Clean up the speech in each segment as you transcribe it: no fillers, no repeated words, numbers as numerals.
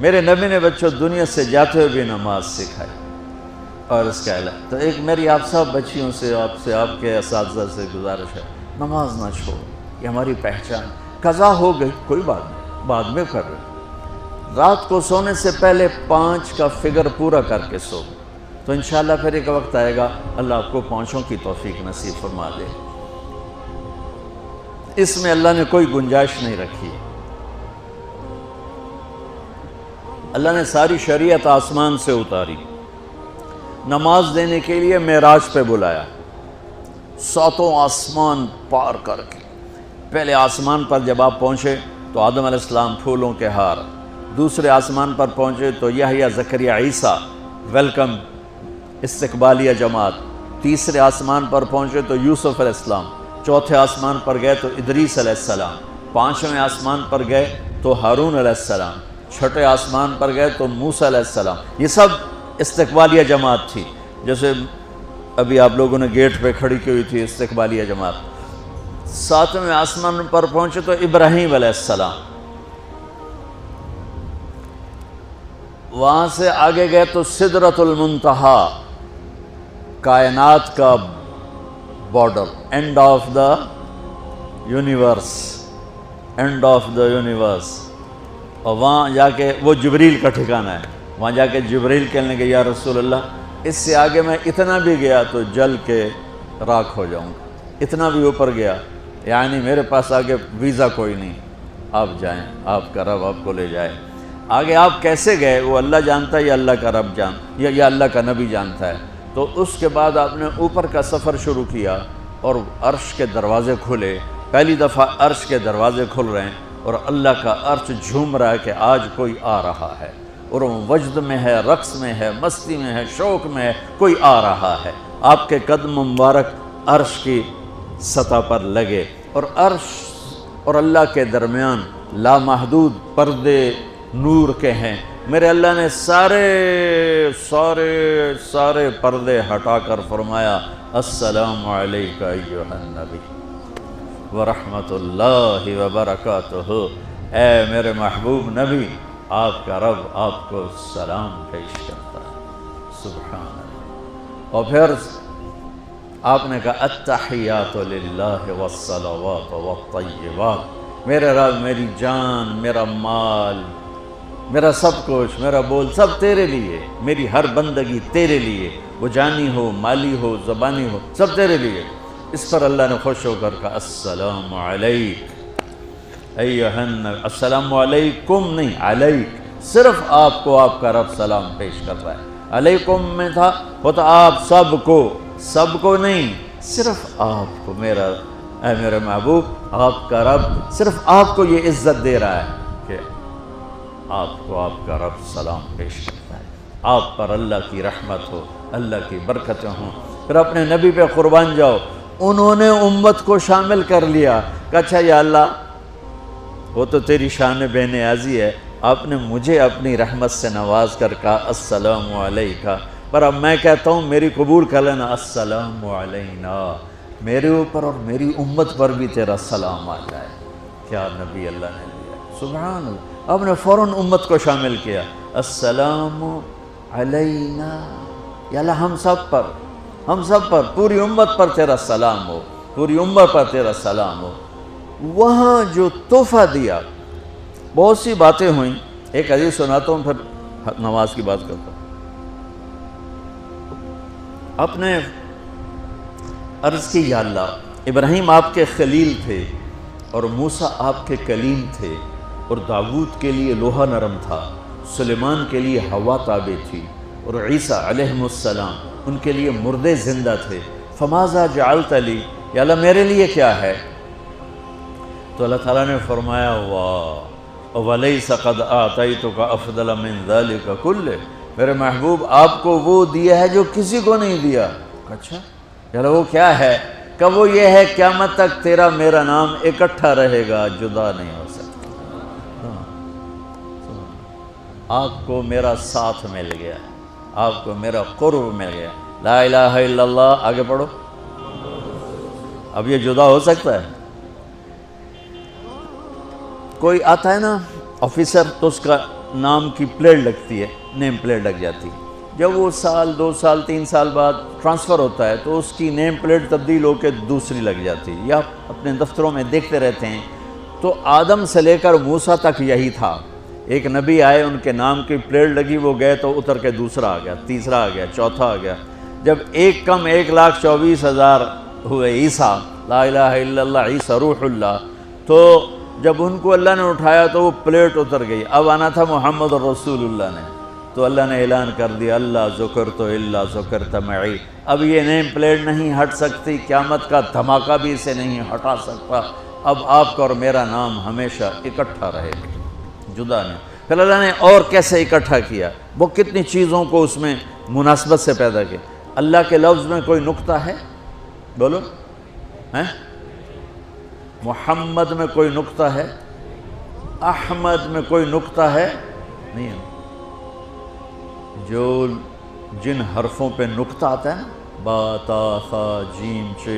میرے نبی نے بچوں دنیا سے جاتے ہوئے بھی نماز سکھائی اور اس کا علم. تو ایک میری آپ سب بچیوں سے آپ کے اساتذہ سے گزارش ہے، نماز نہ چھوڑو، یہ ہماری پہچان. قضا ہو گئی کوئی بات نہیں، بعد میں کر رہے. رات کو سونے سے پہلے 5 کا فگر پورا کر کے سو، تو انشاءاللہ پھر ایک وقت آئے گا اللہ آپ کو 5 کی توفیق نصیب فرما دے. اس میں اللہ نے کوئی گنجائش نہیں رکھی. اللہ نے ساری شریعت آسمان سے اتاری، نماز دینے کے لیے معراج پہ بلایا، 7 آسمان پار کر کے. پہلے آسمان پر جب آپ پہنچے تو آدم علیہ السلام پھولوں کے ہار، دوسرے آسمان پر پہنچے تو یحییٰ زکریا عیسیٰ ویلکم استقبالیہ جماعت، تیسرے آسمان پر پہنچے تو یوسف علیہ السلام، چوتھے آسمان پر گئے تو ادریس علیہ السلام، 5ویں آسمان پر گئے تو ہارون علیہ السلام، 6ٹھے آسمان پر گئے تو موسیٰ علیہ السلام. یہ سب استقبالیہ جماعت تھی. جیسے ابھی آپ لوگوں نے گیٹ پہ کھڑی کی ہوئی تھی استقبالیہ جماعت. 7ویں آسمان پر پہنچے تو ابراہیم علیہ السلام، وہاں سے آگے گئے تو سدرۃ المنتہا، کائنات کا border, and of the universe, and of the universe. اور وہاں جا کے وہ جبریل کا ٹھکانہ ہے، وہاں جا کے جبریل کہنے کہ یا رسول اللہ اس سے آگے میں اتنا بھی گیا تو جل کے راکھ ہو جاؤں گا، اتنا بھی اوپر گیا یعنی میرے پاس آگے ویزا کوئی نہیں، آپ جائیں، آپ کا رب آپ کو لے جائے. آگے آپ کیسے گئے وہ اللہ جانتا ہے یا اللہ کا رب یا اللہ کا نبی جانتا ہے. تو اس کے بعد آپ نے اوپر کا سفر شروع کیا اور عرش کے دروازے کھلے. پہلی دفعہ عرش کے دروازے کھل رہے ہیں اور اللہ کا عرش جھوم رہا ہے کہ آج کوئی آ رہا ہے، اور وہ وجد میں ہے، رقص میں ہے، مستی میں ہے، شوق میں ہے، کوئی آ رہا ہے. آپ کے قدم مبارک عرش کی سطح پر لگے اور عرش اور اللہ کے درمیان لامحدود پردے نور کے ہیں. میرے اللہ نے سارے پردے ہٹا کر فرمایا السلام علیکہ ایھا النبی ورحمۃ اللہ وبرکاتہ. اے میرے محبوب نبی، آپ کا رب آپ کو سلام پیش کرتا ہے. سبحان اللہ. اور پھر آپ نے کہا التحیات للہ والصلوات والطیبات. میرے رب، میری جان، میرا مال، میرا سب کچھ، میرا بول سب تیرے لیے، میری ہر بندگی تیرے لیے، وہ جانی ہو، مالی ہو، زبانی ہو، سب تیرے لیے. اس پر اللہ نے خوش ہو کر کہا السلام علیک ایھا النبی. السلام علیکم نہیں، علیک. صرف آپ کو آپ کا رب سلام پیش کر رہا ہے. علیکم میں تھا ہوتا آپ سب کو نہیں، صرف آپ کو. میرا اے میرے محبوب، آپ کا رب صرف آپ کو یہ عزت دے رہا ہے کہ آپ کو آپ کا رب سلام پیش کرتا ہے. آپ پر اللہ کی رحمت ہو، اللہ کی برکتیں ہوں. پھر اپنے نبی پہ قربان جاؤ. انہوں نے امت کو شامل کر لیا کہ اچھا یا اللہ وہ تو تیری شان بے نیازی ہے، آپ نے مجھے اپنی رحمت سے نواز کر کہا السلام علیکہ، پر اب میں کہتا ہوں میری قبول کر لینا السلام علینا، میرے اوپر اور میری امت پر بھی تیرا سلام آ جائے. کیا نبی اللہ نے دیا، سبحان اللہ. آپ نے فوراً امت کو شامل کیا. السلام علینا، یا اللہ ہم سب پر پوری امت پر تیرا سلام ہو، پوری امت پر تیرا سلام ہو. وہاں جو تحفہ دیا، بہت سی باتیں ہوئیں. ایک حدیث سناتا ہوں پھر نماز کی بات کرتا ہوں. آپ نے عرض کی یا اللہ ابراہیم آپ کے خلیل تھے اور موسیٰ آپ کے کلیم تھے، اور داؤد کے لیے لوہا نرم تھا، سلیمان کے لیے ہوا تابع تھی، اور عیسیٰ علیہ السلام ان کے لیے مردے زندہ تھے. فماذا جعلت لی، یا اللہ میرے لیے کیا ہے؟ تو اللہ تعالیٰ نے فرمایا واہ ولیس قد آتیتک افضل من ذلک کلہ، میرے محبوب آپ کو وہ دیا ہے جو کسی کو نہیں دیا. اچھا یا اللہ وہ کیا ہے؟ کہ وہ یہ ہے قیامت تک تیرا میرا نام اکٹھا رہے گا، جدا نہیں ہو سکتا. آپ کو میرا ساتھ مل گیا، آپ کو میرا قرب مل گیا. لا الہ الا اللہ، آگے پڑھو. اب یہ جدا ہو سکتا ہے؟ کوئی آتا ہے نا آفیسر تو اس کا نام کی پلیٹ لگتی ہے، نیم پلیٹ لگ جاتی ہے۔ جب وہ سال 2 سال 3 سال بعد ٹرانسفر ہوتا ہے تو اس کی نیم پلیٹ تبدیل ہو کے دوسری لگ جاتی ہے، یا اپنے دفتروں میں دیکھتے رہتے ہیں۔ تو آدم سے لے کر موسیٰ تک یہی تھا، ایک نبی آئے، ان کے نام کی پلیٹ لگی، وہ گئے تو اتر کے دوسرا آ گیا، تیسرا آ گیا، چوتھا آ گیا۔ جب ایک کم 1,24,000 ہوئے عیسیٰ، لا الہ الا اللہ عیسیٰ روح اللہ، تو جب ان کو اللہ نے اٹھایا تو وہ پلیٹ اتر گئی، اب آنا تھا محمد رسول اللہ نے، تو اللہ نے اعلان کر دیا اللہ ذکرت الا ذکرت معی، اب یہ نیم پلیٹ نہیں ہٹ سکتی، قیامت کا دھماکہ بھی اسے نہیں ہٹا سکتا، اب آپ کا اور میرا نام ہمیشہ اکٹھا رہے گا، جدا نہیں۔ پھر اللہ نے اور کیسے اکٹھا کیا، وہ کتنی چیزوں کو اس میں مناسبت سے پیدا کیا۔ اللہ کے لفظ میں کوئی نقطہ ہے؟ بولو ہیں؟ محمد میں کوئی نقطہ ہے؟ احمد میں کوئی نقطہ ہے؟ نہیں ہے۔ جو جن حرفوں پہ نقطہ آتا ہے نا، با تا ثا جیم چ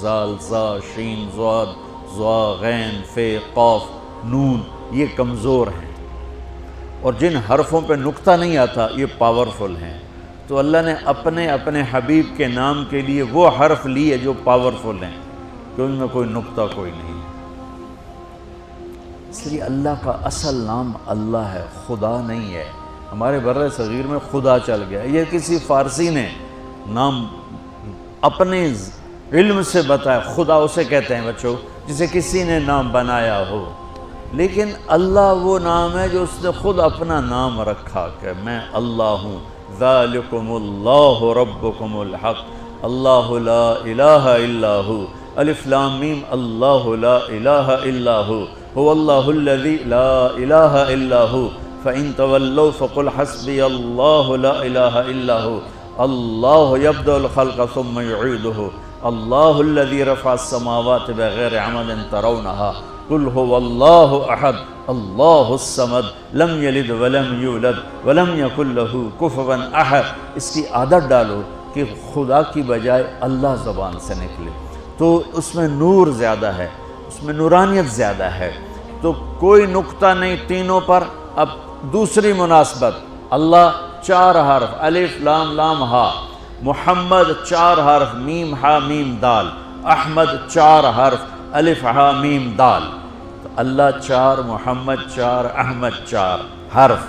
زال زا شین ضاد ضا غین فے قاف نون، یہ کمزور ہیں، اور جن حرفوں پہ نقطہ نہیں آتا یہ پاورفل ہیں۔ تو اللہ نے اپنے حبیب کے نام کے لیے وہ حرف لیے جو پاورفل ہیں، کہ ان میں کوئی نقطہ کوئی نہیں ہے۔ اس لیے اللہ کا اصل نام اللہ ہے، خدا نہیں ہے۔ ہمارے بر صغیر میں خدا چل گیا، یہ کسی فارسی نے نام اپنے علم سے بتایا، خدا اسے کہتے ہیں بچوں جسے کسی نے نام بنایا ہو، لیکن اللہ وہ نام ہے جو اس نے خود اپنا نام رکھا کہ میں اللہ ہوں، ذالکم اللہ ربکم الحق، اللہ لا الہ الا ہو، الف لام میم اللہ لا الہ الا ہو، هو اللہ الذی لا الہ الا ہو، فإن تولوا فقل حسبی اللہ لا الہ الا ہو، اللہ یبدأ الخلق ثم یعیدہ، اللہ الذی رفع السماوات بغیر عمد ترونها، قل هو اللہ احد اللہ الصمد لم یلد ولم یولد ولم یکن له کفوا احد۔ اس کی عادت ڈالو کہ خدا کی بجائے اللہ زبان سے نکلے، تو اس میں نور زیادہ ہے، اس میں نورانیت زیادہ ہے۔ تو کوئی نقطہ نہیں تینوں پر۔ اب دوسری مناسبت، اللہ 4 حرف، الف لام لام ہا، محمد 4 حرف، میم ہا میم دال، احمد 4 حرف، الف ہا میم دال، تو اللہ 4، محمد 4، احمد 4 حرف۔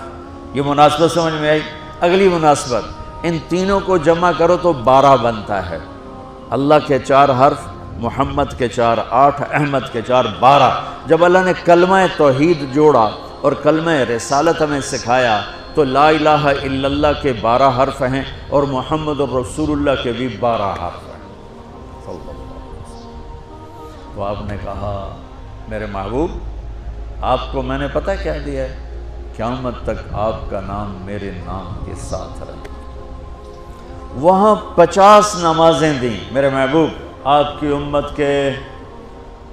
یہ مناسبت سمجھ میں آئی؟ اگلی مناسبت، ان تینوں کو جمع کرو تو 12 بنتا ہے۔ اللہ کے 4 حرف، محمد کے 4 8، احمد کے 4 12۔ جب اللہ نے کلمہ توحید جوڑا اور کلمہ رسالت ہمیں سکھایا تو لا الہ الا اللہ کے 12 حرف ہیں اور محمد رسول اللہ کے بھی 12 حرف ہیں۔ تو آپ نے کہا میرے محبوب آپ کو میں نے پتہ کیا دیا ہے؟ قیامت تک آپ کا نام میرے نام کے ساتھ رہے۔ وہاں 50 نمازیں دیں میرے محبوب، آپ کی امت کے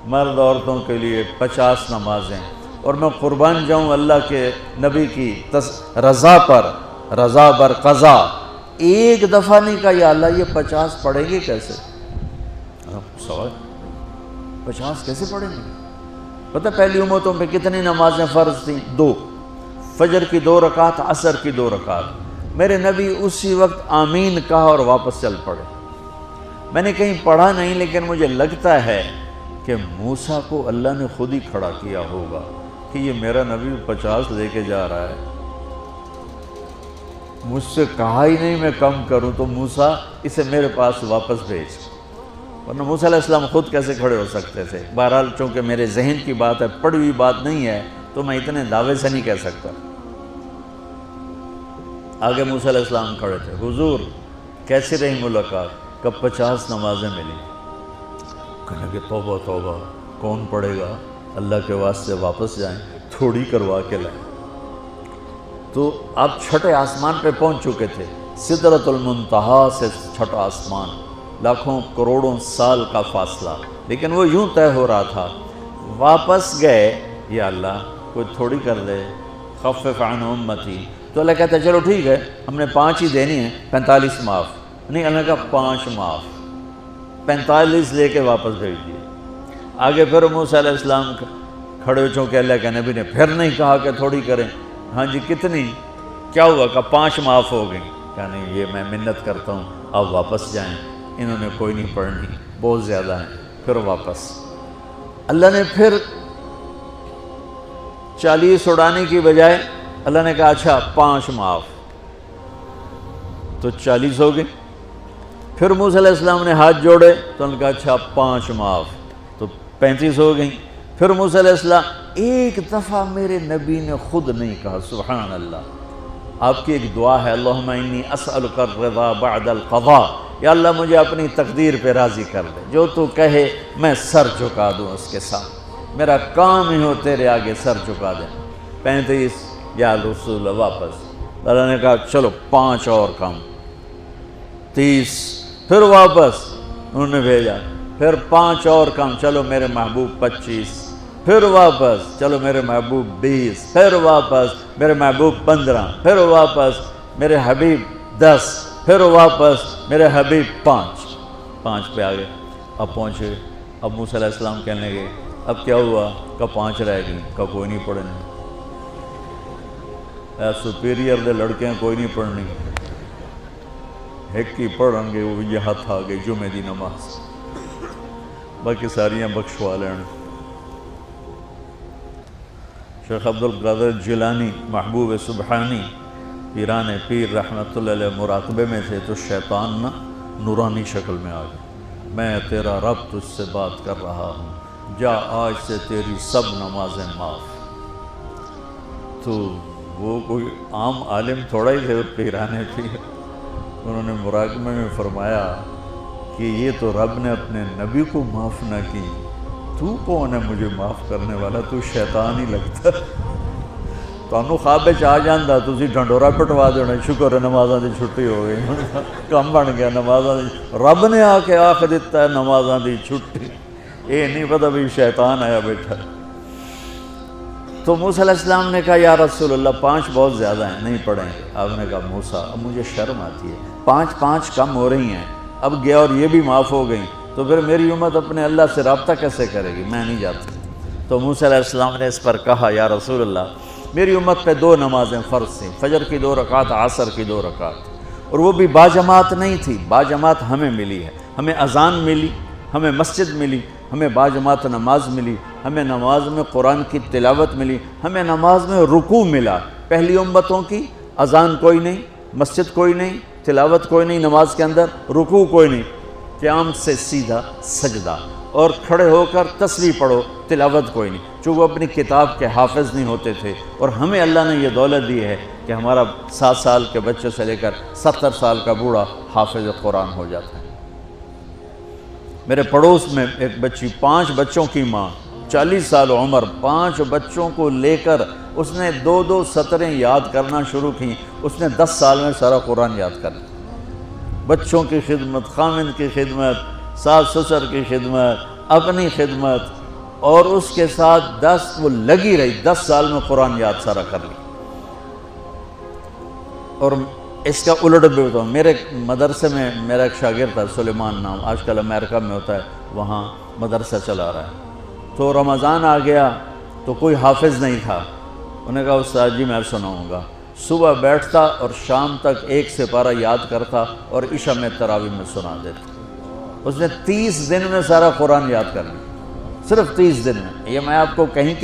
مرد عورتوں کے لیے 50 نمازیں، اور میں قربان جاؤں اللہ کے نبی کی رضا پر، رضا بر قضا، ایک دفعہ نہیں کہا یا اللہ یہ 50 پڑھیں گے کیسے؟ سوال 50 کیسے پڑھیں گے؟ پتہ پہلی امتوں پہ کتنی نمازیں فرض تھیں؟ 2، فجر کی 2 رکعت، عصر کی 2 رکعت۔ میرے نبی اسی وقت آمین کہا اور واپس چل پڑے۔ میں نے کہیں پڑھا نہیں، لیکن مجھے لگتا ہے کہ موسیٰ کو اللہ نے خود ہی کھڑا کیا ہوگا کہ یہ میرا نبی 50 لے کے جا رہا ہے، مجھ سے کہا ہی نہیں میں کم کروں، تو موسیٰ اسے میرے پاس واپس بھیج۔ ورنہ موسیٰ علیہ السلام خود کیسے کھڑے ہو سکتے تھے؟ بہرحال چونکہ میرے ذہن کی بات ہے، پڑھی ہوئی بات نہیں ہے، تو میں اتنے دعوے سے نہیں کہہ سکتا۔ آگے موسیٰ علیہ السلام کھڑے تھے، حضور کیسی رہی ملاقات؟ کب 50 نمازیں ملی؟ کہنے کہ توبہ توبہ، کون پڑھے گا؟ اللہ کے واسطے واپس جائیں، تھوڑی کروا کے لائیں۔ تو آپ چھٹے آسمان پہ پہنچ چکے تھے، سدرۃ المنتہا سے چھٹا آسمان، لاکھوں کروڑوں سال کا فاصلہ، لیکن وہ یوں طے ہو رہا تھا۔ واپس گئے، یا اللہ کوئی تھوڑی کر دے، خفف عن امتی، تو اللہ کہتا ہے چلو ٹھیک ہے، ہم نے 5 ہی دینی ہیں، 45 معاف نہیں۔ اللہ کا 5 معاف، 45 لے کے واپس بھیج دیے۔ آگے پھر موسیٰ علیہ السلام کھڑے، چونکہ اللہ کے نبی نے پھر نہیں کہا کہ تھوڑی کریں، ہاں جی کتنی؟ کیا ہوا؟ کہا 5 معاف ہو گئیں۔ کہا نہیں یہ میں منت کرتا ہوں آپ واپس جائیں، انہوں نے کوئی نہیں پڑھنی، بہت زیادہ ہیں۔ پھر واپس اللہ نے پھر 40 اڑانے کی بجائے اللہ نے کہا اچھا 5 معاف، تو 40 ہو گئے۔ پھر موسیٰ علیہ السلام نے ہاتھ جوڑے تو انہوں نے کہا اچھا 5 معاف، تو 35 ہو گئیں۔ پھر موسیٰ علیہ السلام ایک دفعہ میرے نبی نے خود نہیں کہا سبحان اللہ، آپ کی ایک دعا ہے اللہم انی اسألک الرضا بعد القضاء، یا اللہ مجھے اپنی تقدیر پہ راضی کر دے، جو تو کہے میں سر جھکا دوں اس کے ساتھ، میرا کام ہی ہو تیرے آگے سر جھکا دیں۔ 35 یا رسول واپس، اللہ نے کہا چلو 5 اور کم، 30، پھر واپس انہوں نے بھیجا، پھر 5 اور کم، چلو میرے محبوب 25، پھر واپس چلو میرے محبوب 20، پھر واپس میرے محبوب 15، پھر واپس میرے حبیب 10، پھر واپس میرے حبیب 5 پہ آگئے۔ اب پہنچے، اب موسیٰ علیہ السلام کہنے گئے اب کیا ہوا؟ کہ 5 رہ گئی، کہ کوئی نہیں پڑھنے، اے سپیریئر دے لڑکے ہیں کوئی نہیں پڑھنی، ایک ہی پڑھیں گے وہ یہ ہاتھ آگے جمعے دی نماز، باقی ساریاں بخشوا لین۔ شیخ عبدالقادر جیلانی محبوب سبحانی پیران پیر رحمت اللہ علیہ مراقبے میں تھے تو شیطان نا نورانی شکل میں آ گیا، میں تیرا رب تجھ سے بات کر رہا ہوں، جا آج سے تیری سب نمازیں معاف۔ تو وہ کوئی عام عالم تھوڑا ہی تھے پیران پیر، انہوں نے مراقبے میں فرمایا کہ یہ تو رب نے اپنے نبی کو معاف نہ کی، تو کون ہے مجھے معاف کرنے والا؟ تو شیطان ہی لگتا، تانوں خواب وچ آ جاندا تسی ڈھنڈورا پٹوا دینا، شکر ہے نمازاں دی چھٹی ہو گئی، کم بن گیا نمازاں دی، رب نے آ کے آکھ دیتا ہے نمازاں دی چھٹی، یہ نہیں پتہ بھی شیطان آیا بیٹھا۔ تو موسیٰ علیہ السلام نے کہا یا رسول اللہ 5 بہت زیادہ ہیں، نہیں پڑھیں گے۔ آپ نے کہا موسیٰ اب مجھے شرم آتی ہے، 5 کم ہو رہی ہیں، اب گیا اور یہ بھی معاف ہو گئیں تو پھر میری امت اپنے اللہ سے رابطہ کیسے کرے گی؟ میں نہیں جاتی۔ تو موسیٰ علیہ السلام نے اس پر کہا یا رسول اللہ میری امت پہ 2 نمازیں فرض تھیں، فجر کی 2 رکعت، عصر کی 2 رکعت، اور وہ بھی باجماعت نہیں تھی، باجماعت ہمیں ملی ہے، ہمیں اذان ملی، ہمیں مسجد ملی، ہمیں باجماعت نماز ملی، ہمیں نماز میں قرآن کی تلاوت ملی، ہمیں نماز میں رکوع ملا۔ پہلی امتوں کی اذان کوئی نہیں، مسجد کوئی نہیں، تلاوت کوئی نہیں، نماز کے اندر رکوع کوئی نہیں، قیام سے سیدھا سجدہ، اور کھڑے ہو کر تسبیح پڑھو، تلاوت کوئی نہیں، چونکہ وہ اپنی کتاب کے حافظ نہیں ہوتے تھے، اور ہمیں اللہ نے یہ دولت دی ہے کہ ہمارا 7 سال کے بچے سے لے کر 70 سال کا بوڑھا حافظ قرآن ہو جاتا ہے۔ میرے پڑوس میں ایک بچی، 5 بچوں کی ماں، 40 سال عمر، 5 بچوں کو لے کر اس نے 2 سطریں یاد کرنا شروع کی، اس نے 10 سال میں سارا قرآن یاد کر لیا۔ بچوں کی خدمت، خامند کی خدمت، ساس سسر کی خدمت، اپنی خدمت، اور اس کے ساتھ وہ لگی رہی، 10 سال میں قرآن یاد سارا کر لی۔ اور اس کا الٹ بھی بتاؤں، میرے مدرسے میں میرا ایک شاگرد تھا سلیمان نام، آج کل امریکہ میں ہوتا ہے، وہاں مدرسہ چلا رہا ہے۔ تو رمضان آ گیا تو کوئی حافظ نہیں تھا، انہوں نے کہا استاد جی میں سناؤں گا۔ صبح بیٹھتا اور شام تک 1 سپارہ یاد کرتا اور عشاء میں تراویح میں سنا دیتا۔ اس نے 30 دن میں سارا قرآن یاد کر لیا، صرف 30 دن میں۔ یہ میں آپ کو کہیں